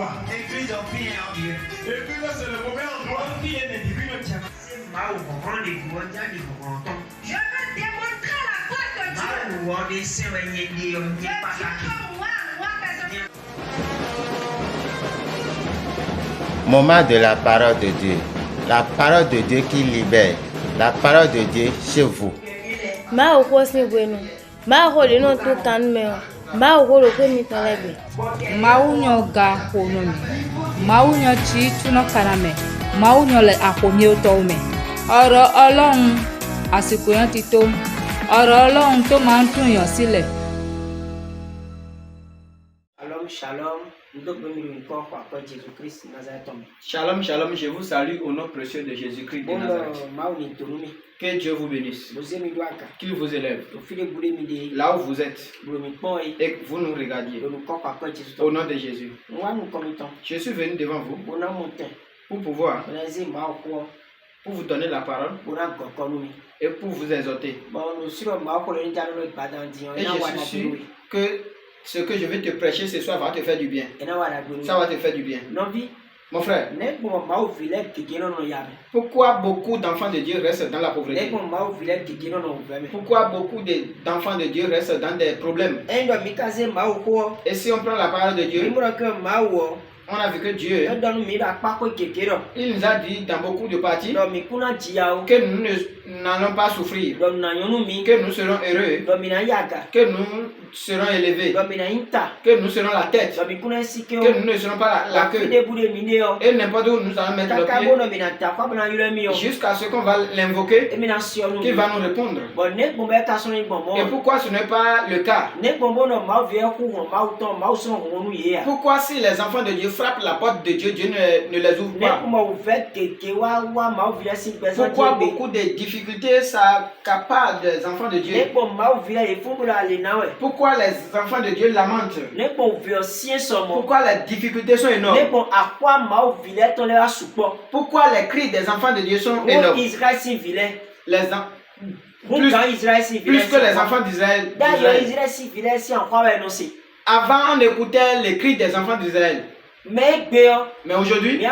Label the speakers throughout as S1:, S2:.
S1: endroit.
S2: Église au pire Dieu.
S1: Église, là, c'est le mauvais endroit.
S2: Je veux démontrer la gloire de Dieu. Je dis comme moi personne.
S3: Moment de la parole de Dieu. La parole de Dieu qui libère. La parole de Dieu chez vous.
S4: Ma ukosi bwenu. Ma hole no tutan me. Ma uholo kweni talebe.
S5: Maunyo ga honomi. Maunyo chi tuno kaname. Maunyo le akomi otome. Ọ̀rọ̀ Ọlọ́run àsìkò yẹn ti tó. Ọ̀rọ̀ Ọlọ́run tó máa ń tún yàn sílẹ̀.
S2: Shalom.
S6: Shalom, shalom, je vous salue au nom précieux de Jésus-Christ de Nazareth. Que Dieu vous bénisse. Qu'il vous élève. Là où vous êtes. Et que vous nous regardiez. Au nom de Jésus. Je suis venu devant vous pour pouvoir pour vous donner la parole et pour vous exhorter. Et je suis sûr que ce que je vais te prêcher ce soir va te faire du bien. Ça va te faire du bien. Mon frère, pourquoi beaucoup d'enfants de Dieu restent dans la pauvreté? Pourquoi beaucoup d'enfants de Dieu restent dans des problèmes? Et si on prend la parole de Dieu, on a vu que Dieu, il nous a dit dans beaucoup de parties que nous n'allons pas souffrir, que nous serons heureux, que nous serons élevés, que nous serons la tête, que nous ne serons pas la queue. Et n'importe où nous allons mettre le pied, jusqu'à ce qu'on va l'invoquer, qu'il va nous répondre. Et pourquoi ce n'est pas le cas? Pourquoi si les enfants de Dieu frappent la porte de Dieu, Dieu ne les ouvre pas? Pourquoi beaucoup de difficultés s'accaparent des enfants de Dieu? Pourquoi les enfants de Dieu lamentent? Pourquoi les difficultés sont énormes? Pourquoi les cris des enfants de Dieu sont énormes? Plus que les enfants d'Israël. Avant, on écoutait les cris des enfants d'Israël. Mais aujourd'hui,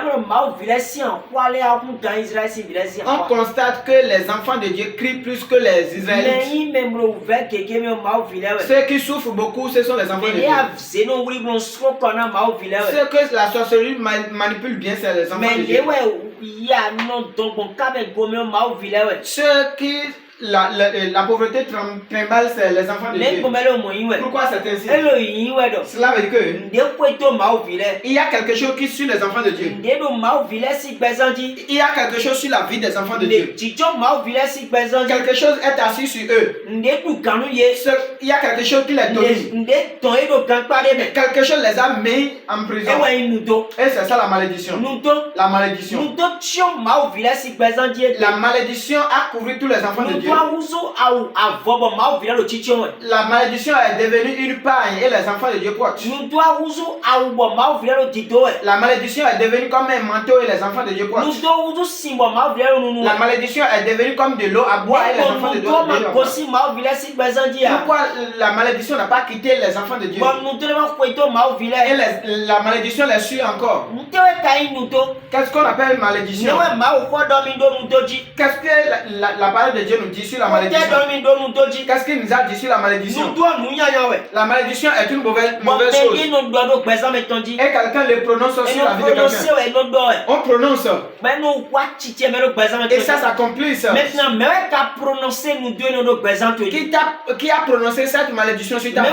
S6: on constate que les enfants de Dieu crient plus que les Israélites. Ceux qui souffrent beaucoup, ce sont les enfants de Dieu. Ceux que la sorcellerie manipule bien, c'est les enfants de Dieu. Ceux qui la pauvreté trimballe, c'est les enfants de Dieu. Pourquoi c'est ainsi? Cela veut dire que il y a quelque chose qui suit les enfants de Dieu. Il y a quelque chose sur la vie des enfants de Dieu. Quelque chose est assis sur eux. Il y a quelque chose qui les domine. Quelque chose les a mis en prison. Et c'est ça la malédiction. La malédiction. La malédiction a couvert tous les enfants de Dieu. La malédiction est devenue une paille et les enfants de Dieu portent. La malédiction est devenue comme un manteau et les enfants de Dieu portent. La malédiction est devenue comme de l'eau à boire et les enfants de Dieu portent. Pourquoi la malédiction n'a pas quitté les enfants de Dieu? Et la malédiction les suit encore. Qu'est-ce qu'on appelle malédiction? Qu'est-ce que la parole de Dieu nous dit sur la malédiction? Qu'est-ce qu'il nous a dit sur la malédiction? La malédiction est une mauvaise chose. Et quelqu'un le prononce sur la vie de quelqu'un. On prononce. Et ça s'accomplit. Qui a prononcé cette malédiction sur ta vie?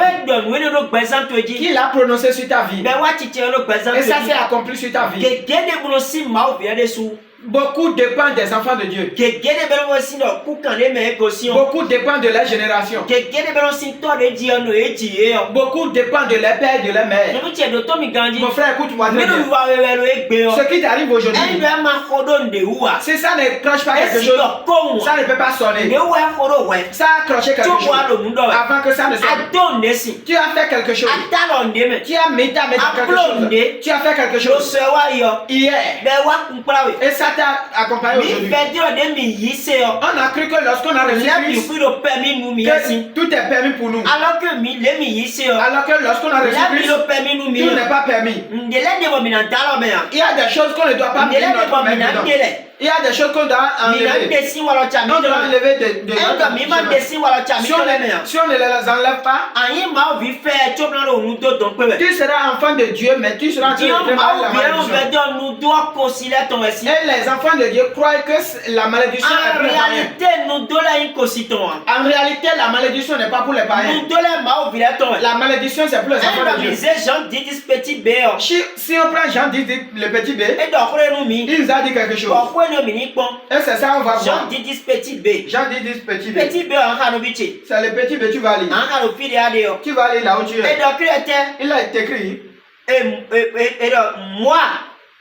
S6: Qui l'a prononcé sur ta vie? Et ça s'est accompli sur ta vie. Beaucoup dépendent des enfants de Dieu. Beaucoup dépendent de leur génération. Beaucoup dépendent de leur père et de leur mère. Mon frère, écoute-moi très bien. Ce qui t'arrive aujourd'hui, si ça ne cloche pas quelque chose, ça ne peut pas sonner. Ça a cloché quelque chose avant que ça ne sonne. Tu as fait quelque chose. Tu as mis ta main dans quelque chose. Tu as fait quelque chose hier. Et ça t'a accompagné aujourd'hui? On a cru que lorsqu'on a reçu Christ, que tout est permis pour nous. Alors que lorsqu'on a reçu Christ, tout n'est pas permis. Il y a des choses qu'on ne doit pas mettre notre main dedans. Il y a des choses qu'on doit enlever. On doit enlever de si on ne les enlève pas, tu seras enfant de Dieu, mais tu seras en train de travailler la malédiction. Et les enfants de Dieu croient que la malédiction est pour les païens. En réalité, la malédiction n'est pas pour les païens. La malédiction, c'est pour les enfants de Dieu. Si on prend Jean 10, le petit B, il nous a dit quelque chose. Et c'est ça, on va voir.
S2: Jean 10 petit B.
S6: Jean 10 petit B.
S2: Petit B en Hanovici.
S6: C'est le petit B, tu vas lire. Tu vas aller là où tu es. Il a été écrit.
S2: Et donc,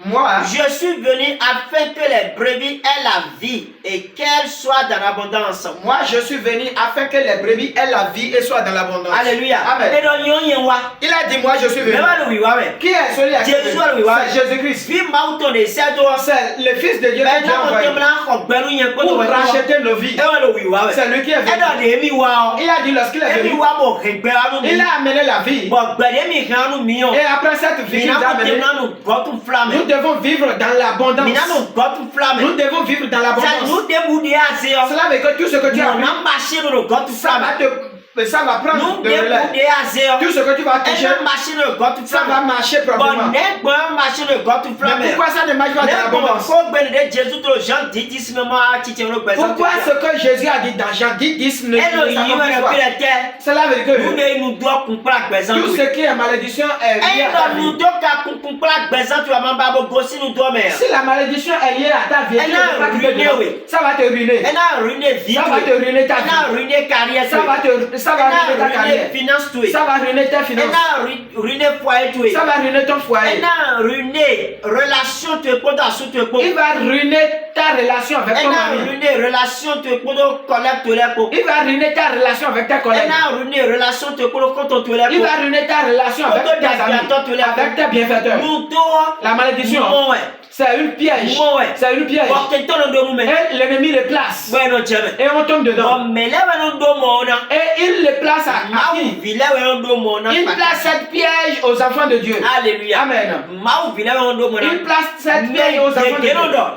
S2: moi, je suis venu afin que les brebis aient la vie et qu'elles soient dans l'abondance.
S6: Moi, je suis venu afin que les brebis aient la vie et soient dans l'abondance.
S2: Alléluia.
S6: Amen. Il a dit, moi, je suis venu. Qui est celui à qui c'est Jésus-Christ. C'est le Fils de Dieu qui a envoyé pour racheter nos vies. C'est lui qui est venu. Il a dit, lorsqu'il est venu, il a amené la vie. Et après cette vie, il a amené. Nous devons vivre dans l'abondance. Nous devons vivre dans l'abondance. Cela veut dire que tout ce que tu as ça va prendre de relais. Tout ce que tu vas toucher, ça va marcher proprement. Mais pourquoi ça ne marche pas dans l'abondance? Pourquoi ce que Jésus a dit dans Jean 10 ne s'accomplit pas? Cela veut dire que tout ce qui est malédiction est lié à ta vie. Si la malédiction est liée à ta vie, ça va te ruiner. Ça va te ruiner ta vie. Ça va ruiner ta carrière. Ça va ruiner tes finances. Ça va ruiner ton foyer. Il va ruiner ta relation avec ton mari. Il va ruiner ta relation avec tes collègues. Il va ruiner ta relation avec tes amis, avec tes bienfaiteurs. La malédiction, c'est une piège. C'est une piège. Et l'ennemi le place. Et on tombe dedans. Et il le place à qui? Il place cette piège aux enfants de Dieu.
S2: Alléluia.
S6: Amen. Il place cette piège aux enfants de Dieu.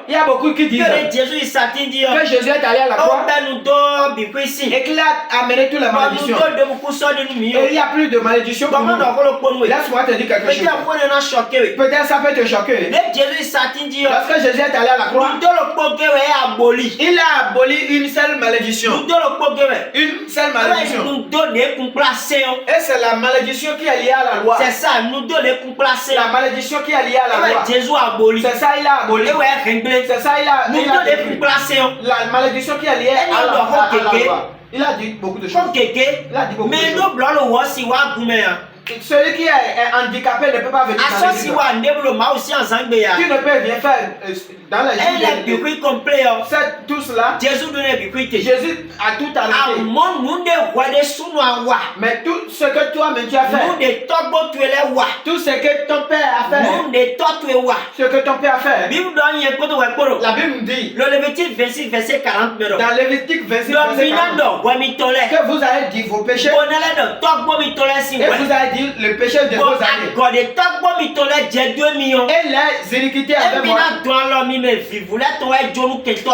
S6: Il y a beaucoup qui disent que Jésus est allé à la croix et qu'il a amené toute la malédiction. Et il n'y a plus de malédiction pour nous. Laisse-moi te dire quelque chose. Peut-être ça peut te choquer. Lorsque Jésus est allé à la croix, il a aboli une seule malédiction. Une seule malédiction. Et c'est la malédiction qui est liée à la loi.
S2: C'est ça, nous donner pour placer.
S6: La malédiction qui est liée à la loi.
S2: Jésus a aboli.
S6: C'est ça, il a aboli. C'est ça, il a détruit. La malédiction qui est liée à la loi. Il a dit beaucoup de choses. Il a dit beaucoup de choses. Celui qui est handicapé ne peut pas venir dans l'église. Tu ne peux rien faire dans la vie. C'est tout cela. Jésus a tout arrêté. Mais tout ce que toi-même tu as fait, tout ce que ton père a fait, ce que ton père a fait, la Bible dit
S2: le Lévitique 26, verset 40.
S6: dans Lévitique 26, verset 40 que vous allez dire vos péchés et vous allez dire le péché de vos amis et les iniquités avec moi, qui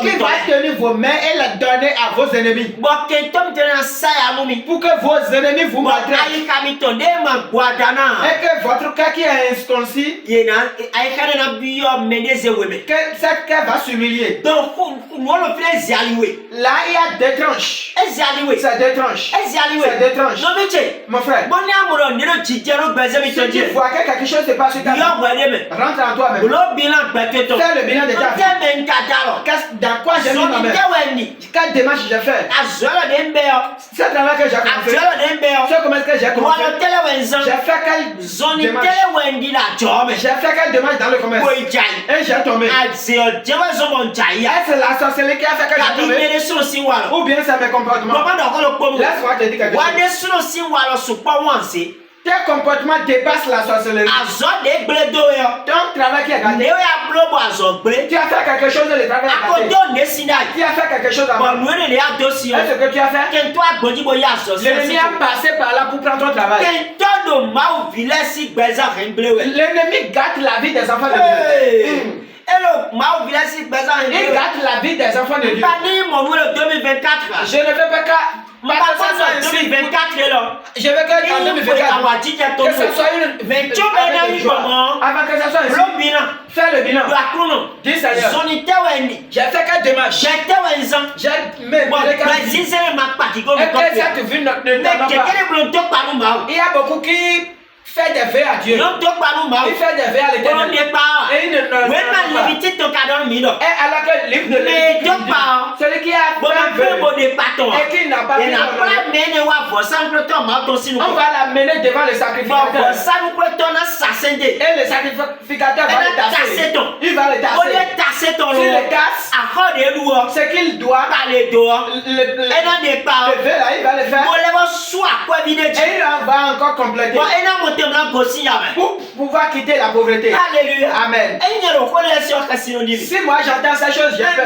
S6: va tenir vos mains et les donner à vos ennemis pour que vos ennemis vous maltraitent et que votre cœur qui est incirconcis, que cette cœur va s'humilier. Là il y a des tranches. C'est des tranches. C'est des tranches. Mon frère, si tu vois que quelque chose se passe sur ta vie, rentre en toi-même. Fais le bilan de ta vie. Dans quoi j'ai mis ma main? Quelle démarche j'ai fait? Ce travail que j'ai commencé, ce commerce que j'ai commencé, j'ai fait quelle démarche? J'ai fait quelle démarche dans le commerce? Et j'ai tombé. Est-ce la sorcellerie qui a fait que j'ai tombé? Ou bien c'est mes comportements? Laisse-moi te dire quelque chose. Tes comportements dépassent la sorcellerie. Ton travail qui est gardé Tu as fait quelque chose de l'éternel. Tu as fait quelque chose avant. Est-ce que tu as fait? L'ennemi a passé par là pour prendre ton travail. L'ennemi gâte la vie des enfants de Dieu. Il gâte la vie des enfants de Dieu. Je ne veux pas que je veux que en 2024, que ce soit une avant que ce soit ainsi. Fais le bilan. Dis Seigneur, j'ai fait que démarche. J'ai même cette vie ne pas. Il y a beaucoup qui fait des vœux à Dieu. Il fait des vœux à l'éternel. Et il ne et alors que le livre de celui qui a fait un vœu et qui n'a pas fait on va l'amener devant le sacrificateur. Et le sacrificateur va le tasser. Il va le tasser. S'il le casse, ce qu'il doit, le vœu là, il va le faire. Et il va encore compléter. Pour pouvoir quitter la pauvreté.
S2: Alléluia.
S6: Amen. Si moi j'entends ces choses, j'ai peur.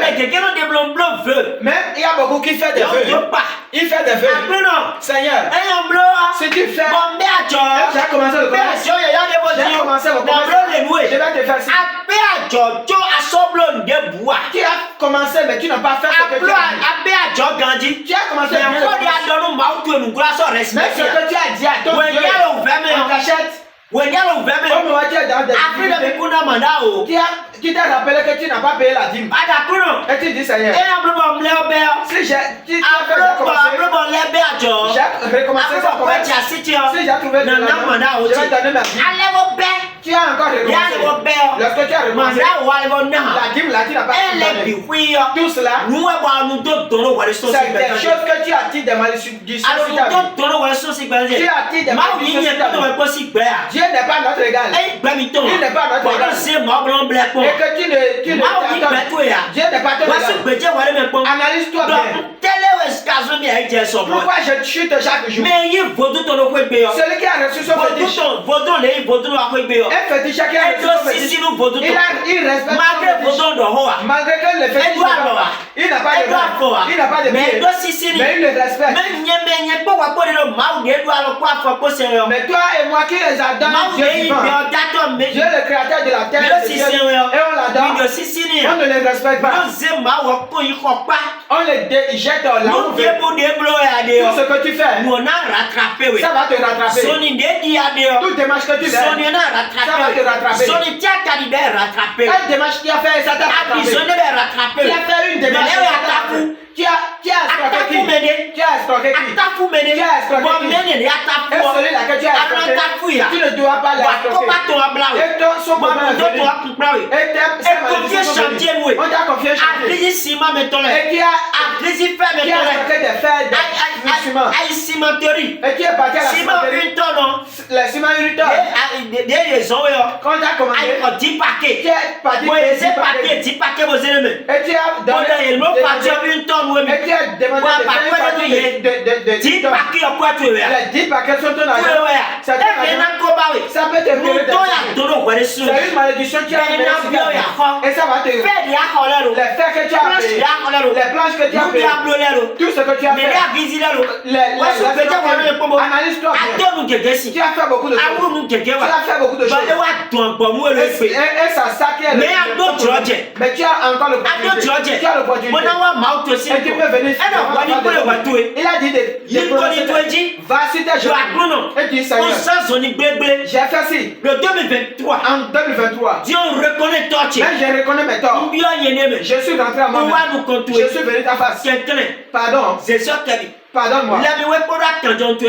S6: Même il y a beaucoup qui font des vœux. Il fait des vœux. Seigneur, si tu fais, j'ai commencé le commerce. J'ai commencé le commerce. Je vais te faire ça. Tu as commencé mais tu n'as pas fait ce que tu as dit. Tu as commencé mais ce que tu as dit à ton Dieu en cachette. Qui t'a rappelé que tu n'as pas payé la dîme. Et tu dis Seigneur, si j'ai recommencé ça pour si j'ai trouvé de l'argent, je vais donner ma dîme. Tu as encore recommencé. Lorsque tu as recommencé, la dîme là, tu n'as pas donné. Tout cela, c'est des choses que tu attires des malédictions sur ta vie. Tu attires des malédictions sur ta vie. Dieu n'est pas notre égal. Il n'est pas notre égal. Et que tu ne Dieu n'est pas ton égal. Analyse-toi bien. Pourquoi je chute chaque jour? Celui qui a reçu son fétiche, un fétiche qui a reçu son fétiche, il respecte son fétiche. Malgré que le fétiche il n'a pas de bras, il n'a pas de pied, mais il le respecte. Mais toi et moi qui les adorons, Dieu vivant, Dieu le créateur de la terre et du ciel, et on l'adore, on ne les respecte pas. On les jette là où on veut. Tout ce que tu fais, ça va te rattraper. Toute démarche que tu fais, ça va te rattraper. Quelle démarche tu as fait, ça t'a rattrapé. Tu as fait une démarche, tu as escroqué qui? Tu as escroqué qui? Et celui-là que tu as escroqué, tu ne dois pas l'escroquer. Et son moment est venu. Et c'est chantier, on t'a confié un chantier. Et qui a escroqué des fers, des ciments. Et qui est parti à la cimenterie. Les ciments une tonne. Quand tu as commandé, tu es parti pour 10 paquets. Et tu as donné et tu as demandé de 10 paquets. Les 10 paquets sont ton argent. Ça peut te brûler des choses. C'est une malédiction qui a brûlé. Et ça va te les fers que tu as payés, les planches que tu as payées, tout ce que tu as fait. Analyse-toi bien. Tu as fait beaucoup de choses. Tu as fait beaucoup de choses. Et ça qui est le mais tu as encore l'opportunité. Tu as l'opportunité. Et tu peux venir. Il a dit va si tes jours. Et dis Seigneur, j'ai fait ci. En 2023. Dieu reconnaît toi. Mais je reconnais mes torts. Je suis rentré à moi-même. Je suis venu ta face. Pardon. Pardonne-moi.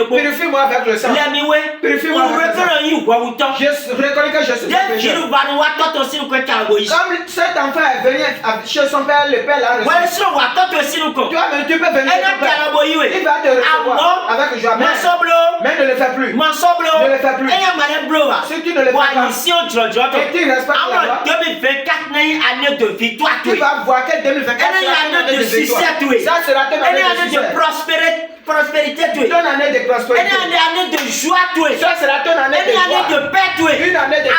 S6: Purifie-moi avec le sang. Purifie-moi avec le sang. Je reconnais que je suis un pécheur. Comme cet enfant est venu chez son père, le père l'a reçu. Toi-même, tu peux venir chez ton père. Il va te recevoir avec joie. Mais ne le fais plus. Ne le fais plus. Si tu ne le fais pas, et tu respectes la loi, tu vas voir que 2024 sera une année de victoire. Ça sera une année de succès.
S2: prospérité,
S6: Ton année de prospérité.
S2: une année de joie,
S6: Ça sera ton année de
S2: une année
S6: joie.
S2: de paix,
S6: Une année de paix.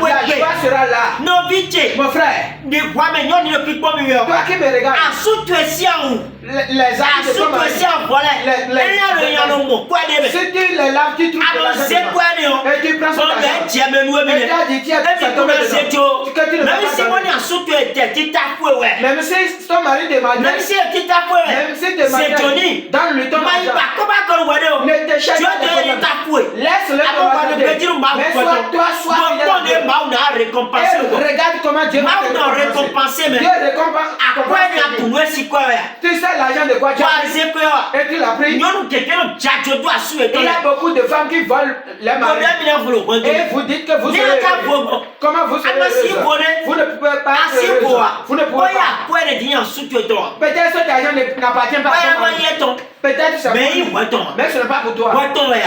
S6: La joie sera là.
S2: Novité,
S6: Mon frère,
S2: de quoi mais non, ne pique pas mieux.
S6: toi qui me regardes,
S2: À sous toi si en haut,
S6: les
S2: à
S6: amis de
S2: sous
S6: ton
S2: toi
S6: mari,
S2: si en volet. Et là, le mot, quoi de
S6: si tu les laves, tu trouves de
S2: alors
S6: l'argent
S2: c'est
S6: dedans.
S2: quoi non?
S6: Et tu prends son
S2: Bon
S6: argent.
S2: ben tiens me nous
S6: Et tu as dit, tiens,
S2: même
S6: ça
S2: si
S6: tombe
S2: tu
S6: dedans.
S2: c'est tout.
S6: Que tu ne vas
S2: Même
S6: pas
S2: si
S6: donner.
S2: on est sous toi tu t'as foué ouais.
S6: Même si ton mari demande,
S2: Même si tu t'as foué
S6: même si te
S2: c'est Johnny.
S6: dans le temps
S2: Mais pas comment qu'on voit non.
S6: ne te cherche
S2: Tu
S6: pas
S2: as
S6: de
S2: donné
S6: problème.
S2: ta foué.
S6: Laisse-le
S2: Avant
S6: te
S2: de dire ma
S6: mais sois toi, sois fidèle à Dieu.
S2: on a récompensé.
S6: Et regarde comment Dieu va te
S2: Ma récompensé mais.
S6: Dieu récompense.
S2: À quoi il y a tout nous c'est quoi ouais.
S6: Tu sais l'argent de quoi tu
S2: Toi
S6: as pris
S2: c'est quoi.
S6: et tu l'as pris.
S2: Nous quelqu'un tchatcho doit souhaiter.
S6: Il y a beaucoup de femmes qui volent les maris. Et vous dites que vous serez heureux. Comment vous serez heureux? Vous ne pouvez pas être heureux. Vous ne pouvez pas. Peut-être cet argent n'appartient pas à ton mari. Peut-être c'est pour lui. Mais ce n'est pas pour toi.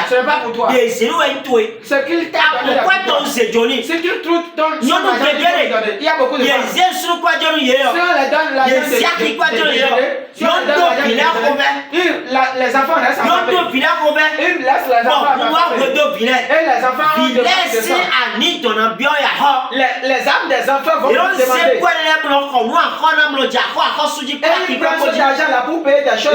S6: Ce n'est pas pour toi. Ce qu'il t'a donné là. Si tu trouves ton argent, il y a beaucoup de femmes. Si on les donne l'argent de si on les donne l'argent de les enfants restent en famille. Ils laissent les enfants en famille. Et les enfants ont demandé ça. Les âmes des enfants vont vous demander. Et ils prennent cet argent là pour payer des choses.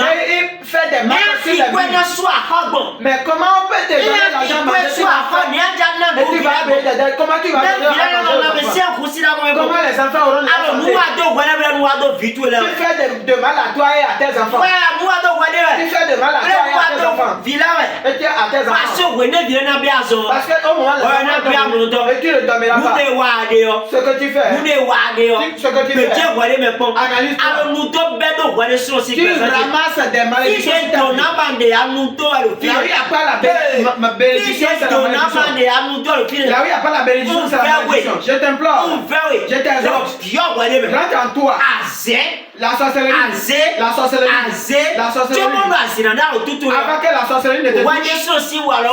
S6: Et il fait des marques sur les murs. Mais comment on peut te donner l'argent et tu vas payer des dettes? Comment tu vas donner l'argent aux enfants? Comment les enfants auront de tu fais de mal à toi et à tes enfants. Tu fais de mal à toi et à tes enfants. Et tu à tes enfants. Parce qu'au moment où et tu ne dormiras pas. Ce que tu fais. Ce que tu fais. Analyse-toi. Tu ramasses des malédictions. Là où il n'y a pas la bénédiction, c'est la malédiction. Là où il n'y a pas la bénédiction, c'est la malédiction. Je t'implore. Je t'exhorte. Rentre en toi. La sorcellerie. La sorcellerie. La sorcellerie. Avant que la sorcellerie ne te touche,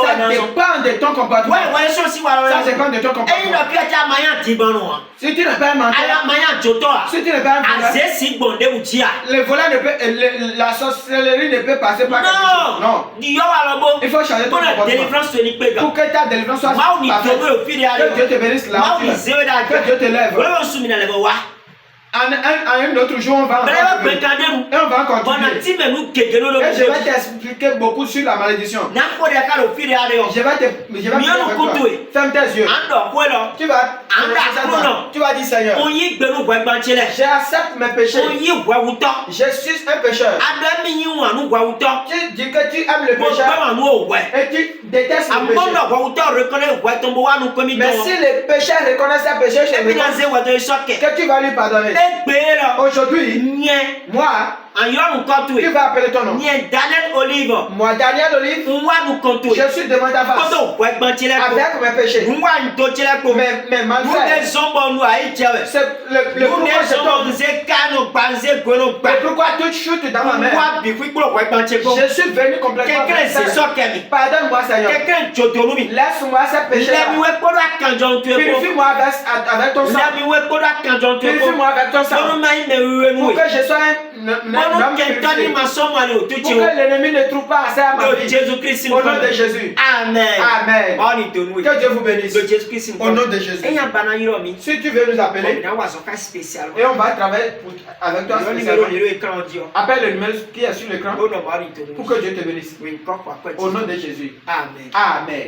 S6: ça dépend de ton comportement. Ça dépend de ton comportement. Si tu n'es pas un menteur, si tu n'es pas un voleur, le voleur ne peut, la sorcellerie ne peut passer par quelque chose. Non. Il faut changer ton comportement. Pour que ta délivrance soit parfaite. Que Dieu te bénisse là. Que Dieu te lève. Un autre jour, on va continuer. Et on va continuer. Et je vais t'expliquer beaucoup sur la malédiction. Je vais te ferme tes yeux. Tu vas dire Seigneur, j'accepte mes péchés. Je suis un pécheur. Tu dis que tu aimes le péché et tu détestes le péché. Mais si le pécheur reconnaît sa péché, que tu vas lui pardonner. Aujourd'hui, moi, tu vas appeler ton nom. Moi, Daniel Olive, je suis devant ta face avec mes péchés, mes malfaits. C'est le pourquoi tu chutes dans ma main. Je suis venu complètement. Pardonne-moi, Seigneur. Laisse-moi ce péché. Purifie-moi avec ton sang. Purifie-moi avec ton sang. Pour que je sois un purifié. Pour que l'ennemi ne trouve pas assez à ma vie. Au nom de Jésus.
S2: Amen.
S6: Amen. Que Dieu vous bénisse. Au nom de Jésus. Si tu veux nous appeler, et on va travailler avec toi spécialement. Appelle le numéro qui est sur l'écran pour que Dieu te bénisse. Au nom de Jésus. Amen. Amen.